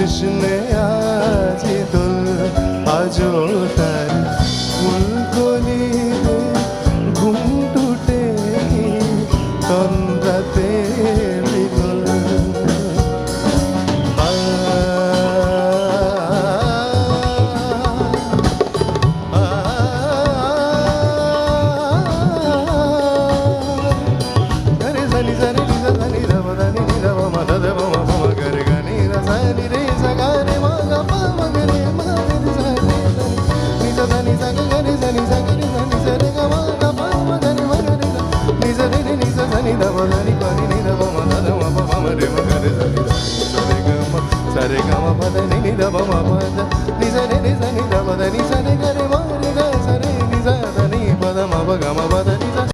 কৃষ্ণে আজি দোল আজো তার ফুলকলিতে ঘুম টুটে তন্দ্রাতে Beagle Sare gama pada ni da ba ma pa da